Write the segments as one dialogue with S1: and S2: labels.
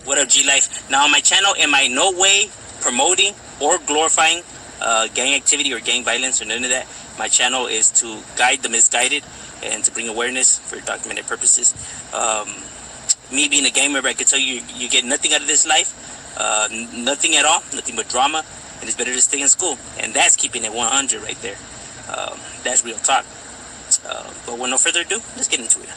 S1: What up, G Life? Now on my channel, am I no way promoting or glorifying gang activity or gang violence or none of that. My channel is to guide the misguided and to bring awareness for documented purposes. Me being a gang member, I can tell you, you get nothing out of this life, nothing at all, nothing but drama, and it's better to stay in school. And that's keeping it 100 right there. That's real talk. But with no further ado, let's get into it.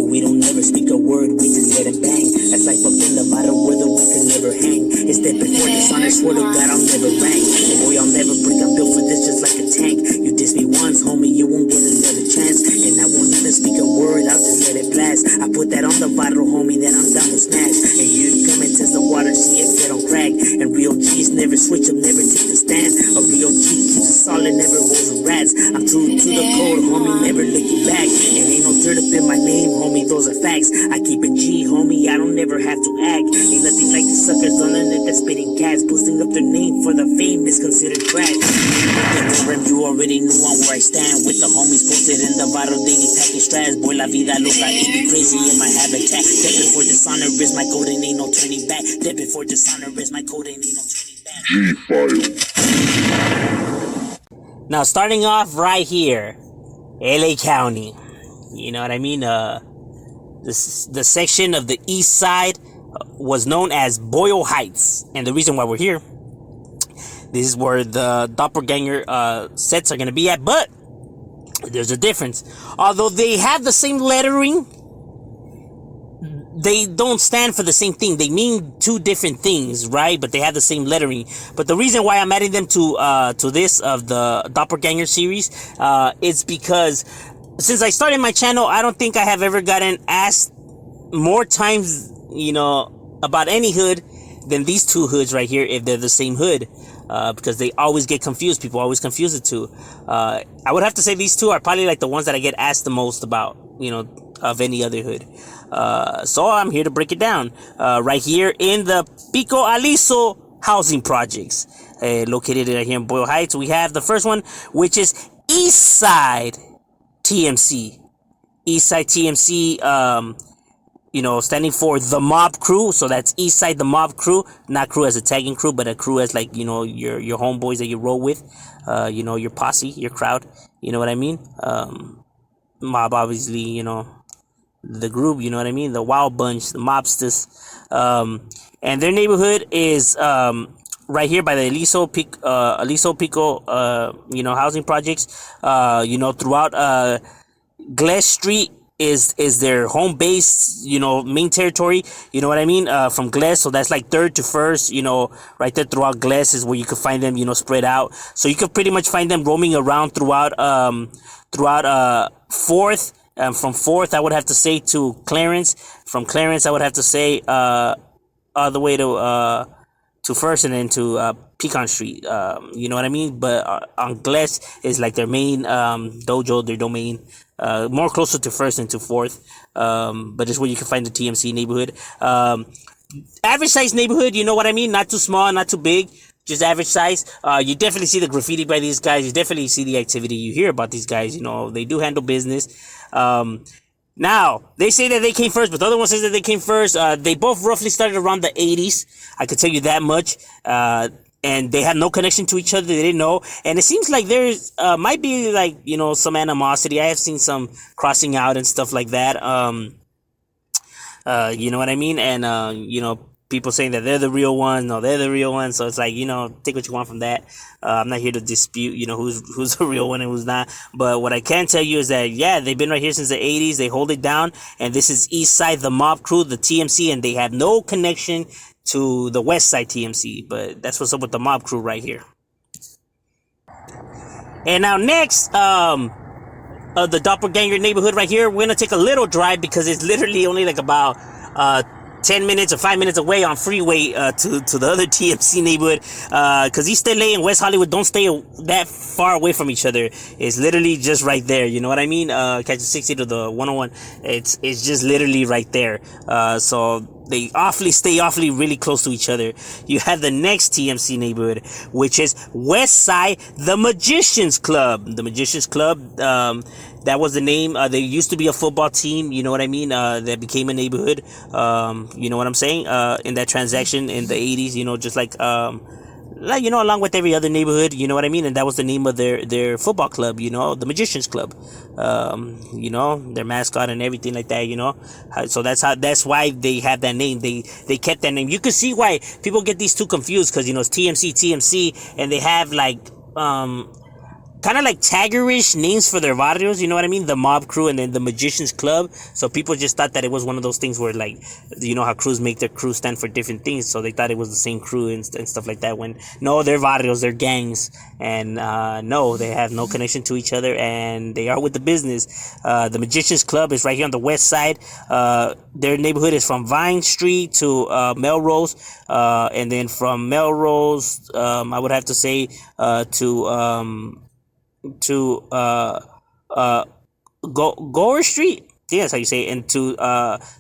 S2: We don't never speak a word, we just let it bang. That's like fucking the bottom where the we could never hang. It's that before dishonor, swear to God I'll never bang. And boy, I'll never break, I'm built for this just like a tank. You diss me once, homie, you won't get another chance. And I won't even speak a word, I'll just let it blast. I put that on the bottle, homie, that I'm down to smash. And you come and test the water, see if it don't crack. And real G's never switch up, never take the stand. A real G keeps it solid, never rolls with rats. I'm true to the code, homie, never looking back. And ain't no dirt up in my name, homie, those are facts. I keep it G, homie, I don't never have to act. Ain't nothing like the suckers on the net that's spitting cats. Boosting up their name for the fame is considered crack. You already knew on where I stand. With the homies posted in the vital daily packing strats. Boy, la vida loca, it be crazy in my habitat. Dead before dishonor is my code and ain't no turning back. Dead before dishonor is my code and ain't no turning back.
S3: G-File. Now, starting off right here, LA County. You know what I mean? The section of the east side was known as Boyle Heights. And the reason why we're here, this is where the doppelganger sets are going to be at. But there's a difference. Although they have the same lettering, they don't stand for the same thing. They mean two different things, right? But they have the same lettering. But the reason why I'm adding them to this of the doppelganger series is because since I started my channel, I don't think I have ever gotten asked more times, you know, about any hood than these two hoods right here, if they're the same hood. Because they always get confused. People always confuse the two. I would have to say these two are probably like the ones that I get asked the most about, you know, of any other hood. So I'm here to break it down. Right here in the Pico Aliso housing projects, located right here in Boyle Heights. We have the first one, which is East Side TMC. East Side TMC, you know, standing for the mob crew. So that's East Side, the mob crew, not crew as a tagging crew, but a crew as like, you know, your homeboys that you roll with, you know, your posse, your crowd, you know what I mean? Mob, obviously, you know, the group, you know what I mean? The wild bunch, the mobsters. And their neighborhood is, right here by the Aliso Pico, you know, housing projects, you know, throughout, Gless Street is their home base, you know, main territory, you know what I mean, from Gless. So that's like 3rd to 1st, you know, right there throughout Gless is where you could find them, you know, spread out. So you could pretty much find them roaming around throughout 4th. From 4th, I would have to say to Clarence. From Clarence, I would have to say all the way to 1st and then to Pecan Street, you know what I mean? But on Gless is like their main dojo, their domain, more closer to 1st and to 4th, but it's where you can find the TMC neighborhood. Average size neighborhood, you know what I mean? Not too small, not too big, just average size. You definitely see the graffiti by these guys. You definitely see the activity. You hear about these guys, you know, they do handle business. Now, they say that they came first, but the other one says that they came first. They both roughly started around the 80s. I could tell you that much. And they had no connection to each other. They didn't know. And it seems like there's, might be like, you know, some animosity. I have seen some crossing out and stuff like that. You know what I mean? And, you know, people saying that they're the real ones. No, they're the real ones. So it's like, you know, take what you want from that. I'm not here to dispute, you know, who's the real one and who's not. But what I can tell you is that, yeah, they've been right here since the 80s. They hold it down. And this is East Side, the mob crew, the TMC, and they have no connection to the West Side TMC. But that's what's up with the mob crew right here. And now next, the doppelganger neighborhood right here, we're going to take a little drive because it's literally only like about 10 minutes or 5 minutes away on freeway to the other TMC neighborhood, because East LA and West Hollywood don't stay that far away from each other. It's literally just right there, you know what I mean? Catch the 60 to the 101, it's just literally right there. So they stay awfully really close to each other. You have the next TMC neighborhood, which is West Side, the Magicians Club. The Magicians Club, that was the name. There used to be a football team, you know what I mean, that became a neighborhood. You know what I'm saying? In that transaction in the 80s, you know, just like, you know, along with every other neighborhood, you know what I mean? And that was the name of their football club, you know, the Magicians Club. You know, their mascot and everything like that, you know. So that's why they have that name. They kept that name. You can see why people get these two confused, because, you know, it's TMC, and they have like, kind of like taggerish names for their barrios, you know what I mean? The Mob Crew and then the Magicians Club. So people just thought that it was one of those things where, like, you know how crews make their crew stand for different things, so they thought it was the same crew and stuff like that, when no, they're barrios, they're gangs, and no, they have no connection to each other, and they are with the business. The Magicians Club is right here on the west side. Their neighborhood is from Vine Street to Melrose, and then from Melrose, I would have to say to Gore Street, yeah, that's how you say it, and to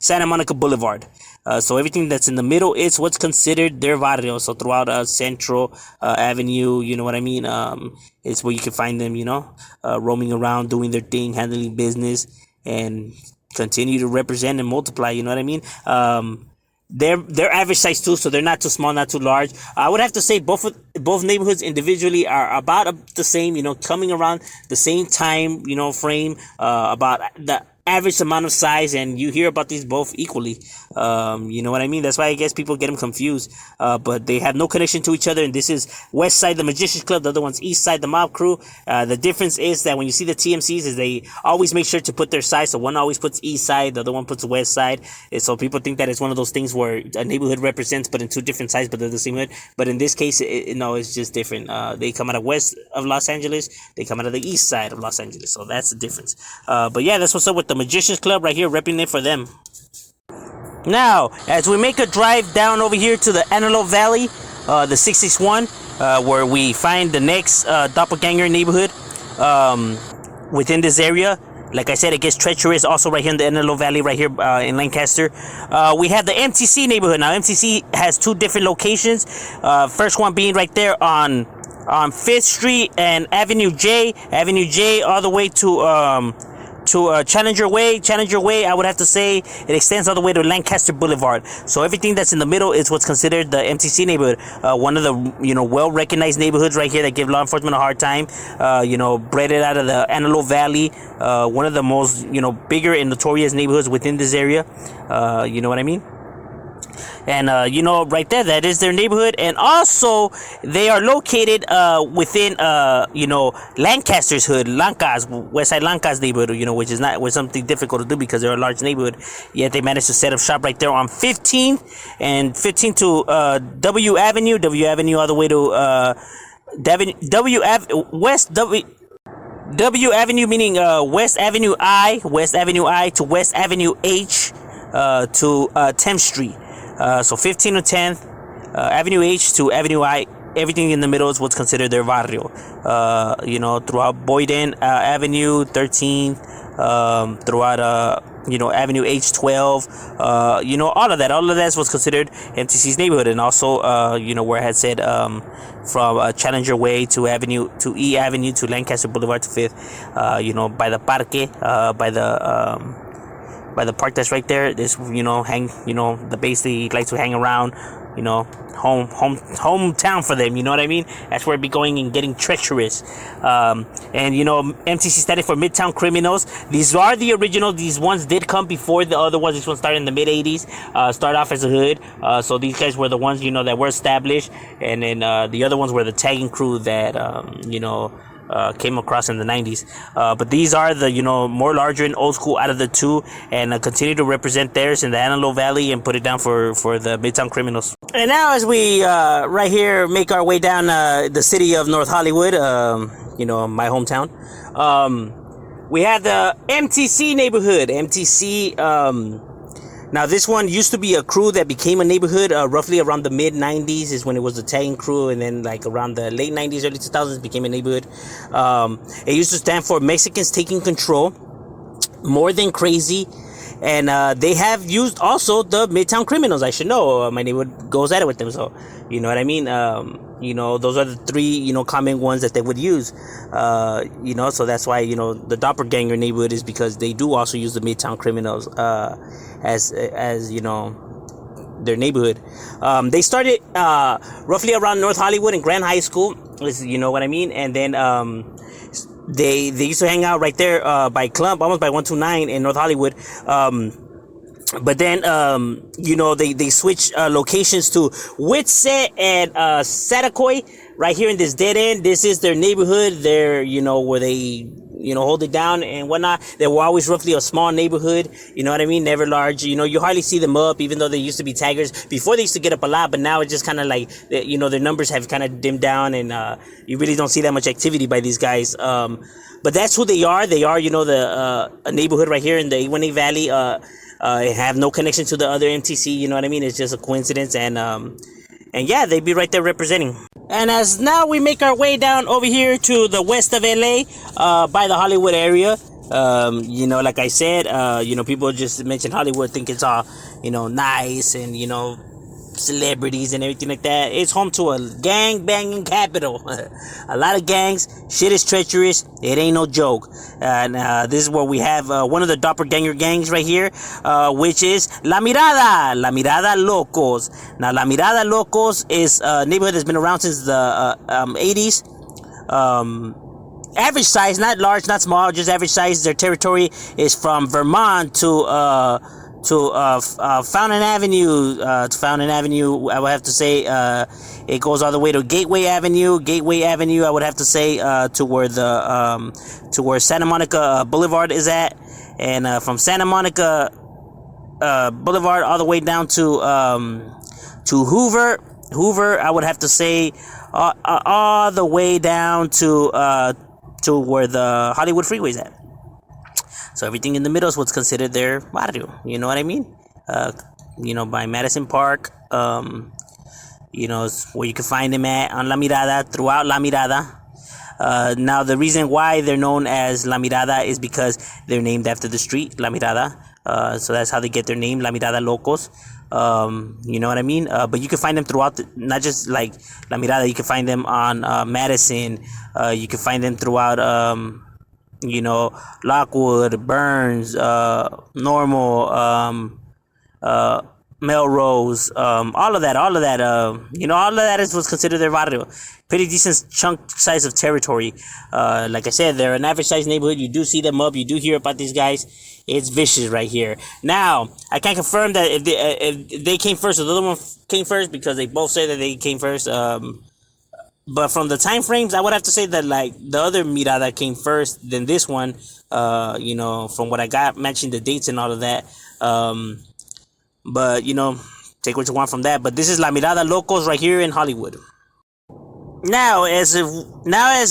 S3: Santa Monica Boulevard. So everything that's in the middle is what's considered their barrio. So throughout Central Avenue, you know what I mean, it's where you can find them, you know, roaming around, doing their thing, handling business, and continue to represent and multiply, you know what I mean. They're average size too, so they're not too small, not too large. I would have to say both neighborhoods individually are about the same, you know, coming around the same time, you know, frame, about the average amount of size, and you hear about these both equally. You know what I mean? That's why I guess people get them confused. But they have no connection to each other, and this is West Side, the Magicians Club. The other one's East Side, the Mob Crew. The difference is that when you see the TMCs, is they always make sure to put their side. So one always puts East Side, the other one puts West Side. And so people think that it's one of those things where a neighborhood represents, but in two different sides, but they're the same hood. But in this case, no, it's just different. They come out of west of Los Angeles. They come out of the East Side of Los Angeles. So that's the difference. But yeah, that's what's up with the Magicians Club right here, repping it for them. Now, as we make a drive down over here to the Antelope Valley, the 661, where we find the next doppelganger neighborhood within this area. Like I said, it gets treacherous also right here in the Antelope Valley, right here in Lancaster. We have the MTC neighborhood. Now, MTC has two different locations. First one being right there on 5th Street and Avenue J all the way to Challenger Way. Challenger Way, I would have to say, it extends all the way to Lancaster Boulevard. So everything that's in the middle is what's considered the MTC neighborhood. One of the, you know, well-recognized neighborhoods right here that give law enforcement a hard time. You know, bred it out of the Antelope Valley. One of the most, you know, bigger and notorious neighborhoods within this area. You know what I mean? And, you know, right there, that is their neighborhood. And also, they are located within, you know, Lancaster's hood, Lancas, Westside Lancas neighborhood, you know, which is something difficult to do because they're a large neighborhood. Yet they managed to set up shop right there on 15th and 15th to W Avenue all the way to W Avenue, meaning West Avenue I to West Avenue H to 10th Street. So 15 to 10th, Avenue H to Avenue I, everything in the middle is what's considered their barrio. You know, throughout Boyden Avenue, 13th, throughout, you know, Avenue H12, you know, all of that's what's considered MTC's neighborhood. And also, you know, where I had said, from Challenger Way to E Avenue to Lancaster Boulevard to 5th, you know, by the Parque, by the park that's right there. This, you know, the base they like to hang around, you know, hometown for them, you know what I mean? That's where it be going and getting treacherous. And, you know, MTC standing for Midtown Criminals. These are the original. These ones did come before the other ones. This one started in the mid-80s, started off as a hood. So these guys were the ones, you know, that were established. And then the other ones were the tagging crew that, you know, came across in the 90s. But these are the, you know, more larger and old school out of the two, and continue to represent theirs in the Antelope Valley and put it down for the Midtown Criminals. And now as we right here make our way down the city of North Hollywood, you know, my hometown, we have the MTC neighborhood. MTC, now, this one used to be a crew that became a neighborhood roughly around the mid-90s is when it was the tagging crew, and then like around the late 90s, early 2000s became a neighborhood. It used to stand for Mexicans Taking Control, More Than Crazy, and they have used also the Midtown Criminals. I should know. My neighborhood goes at it with them, so you know what I mean. Those are the three common ones that they would use. So that's why the doppelganger neighborhood is because they do also use the Midtown Criminals as their neighborhood. They started roughly around North Hollywood and Grand High School, you know what I mean, and then they used to hang out right there by Clump, almost by 129 in North Hollywood. But then they switched locations to Whitsett and Satakoy right here in this dead end. This is their neighborhood. They're where they hold it down and whatnot. They were always roughly a small neighborhood, you know what I mean, never large. You hardly see them up, even though they used to be taggers. Before they used to get up a lot, but now it's just kind of like their numbers have kind of dimmed down, and you really don't see that much activity by these guys. But that's who they are. They are a neighborhood right here in the 818 Valley. Have no connection to the other MTC, you know what I mean? It's just a coincidence, and yeah, they be right there representing. And as now we make our way down over here to the west of LA, by the Hollywood area. Like I said, people just mention Hollywood, think it's all, nice and, celebrities and everything like that. It's home to a gang banging capital. A lot of gangs. Shit is treacherous. It ain't no joke. And this is where we have one of the doppelganger gangs right here, which is La Mirada Locos. Now, La Mirada Locos is a neighborhood that's been around since the 80s. Average size, not large, not small, just average size. Their territory is from Vermont to Fountain Avenue. I would have to say it goes all the way to Gateway Avenue. I would have to say to where Santa Monica Boulevard is at, and from Santa Monica Boulevard all the way down to Hoover. I would have to say all the way down to where the Hollywood Freeway is at. So everything in the middle is what's considered their barrio. You know what I mean? By Madison Park, where you can find them at on La Mirada, throughout La Mirada. Now, the reason why they're known as La Mirada is because they're named after the street, La Mirada. So that's how they get their name, La Mirada Locos. You know what I mean? But you can find them throughout, not just like La Mirada. You can find them on Madison. You can find them throughout Lockwood, Burns, Normal, Melrose, all of that, all of that is what's considered their barrio. Pretty decent chunk size of territory. Like I said, they're an average size neighborhood. You do see them up. You do hear about these guys. It's vicious right here. Now, I can't confirm that if they came first or the other one came first, because they both say that they came first. But from the time frames, I would have to say that like the other Mirada came first than this one. From what I got, matching the dates and all of that. But take what you want from that. But this is La Mirada Locos right here in Hollywood. Now, as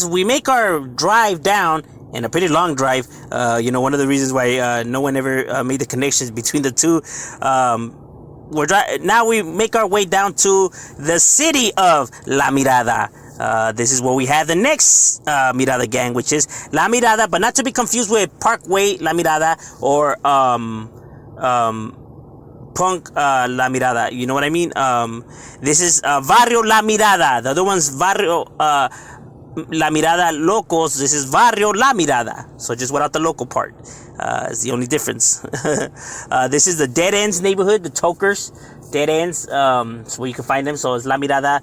S3: we make our drive down, and a pretty long drive, one of the reasons why no one ever made the connections between the two. Now we make our way down to the city of La Mirada. This is where we have the next Mirada gang, which is La Mirada, but not to be confused with Parkway La Mirada or Punk La Mirada. You know what I mean? This is Varrio La Mirada. The other one's Varrio La Mirada Locos. This is Varrio La Mirada. So just without the local part. It's the only difference. This is the Dead Ends neighborhood, the Tokers. Dead Ends, so where you can find them. So it's La Mirada,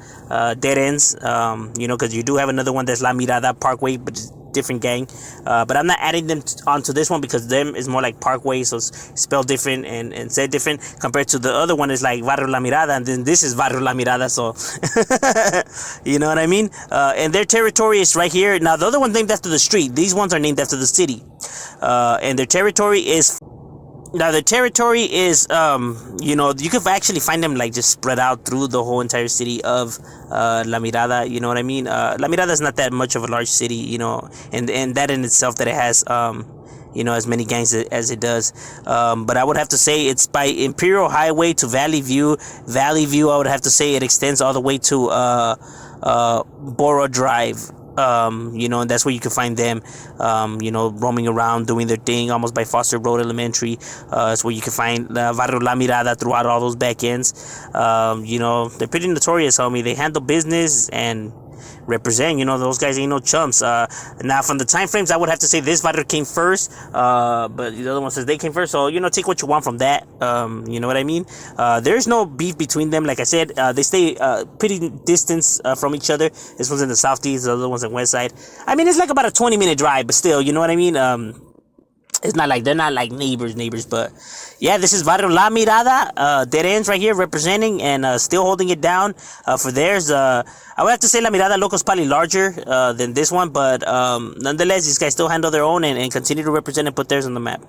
S3: Dead Ends, because you do have another one that's La Mirada Parkway, but it's different gang. But I'm not adding them onto this one because them is more like Parkway, so it's spelled different and said different compared to the other one is like Barrio La Mirada, and then this is Barrio La Mirada, so you know what I mean? And their territory is right here. Now, the other one's named after the street. These ones are named after the city. And their territory is... Now, the territory is, you could actually find them, like, just spread out through the whole entire city of La Mirada, you know what I mean? La Mirada is not that much of a large city, and that in itself that it has, as many gangs as it does. But I would have to say it's by Imperial Highway to Valley View. Valley View, I would have to say it extends all the way to Borough Drive. And that's where you can find them, roaming around, doing their thing, almost by Foster Road Elementary. It's where you can find Barrio La Mirada throughout all those back ends. They're pretty notorious, homie. They handle business and represent. Those guys ain't no chumps. Now, from the time frames, I would have to say this barrio came first, but the other one says they came first. So take what you want from that. You know what I mean? There's no beef between them. Like I said, they stay pretty distance from each other. This one's in the southeast, the other one's in the west side. I mean, it's like about a 20-minute drive, but still, you know what I mean? It's not like they're not like neighbors, but yeah, this is Barrio La Mirada, dead ends right here representing and still holding it down for theirs. I would have to say La Mirada Loco is probably larger than this one, but nonetheless, these guys still handle their own and continue to represent and put theirs on the map.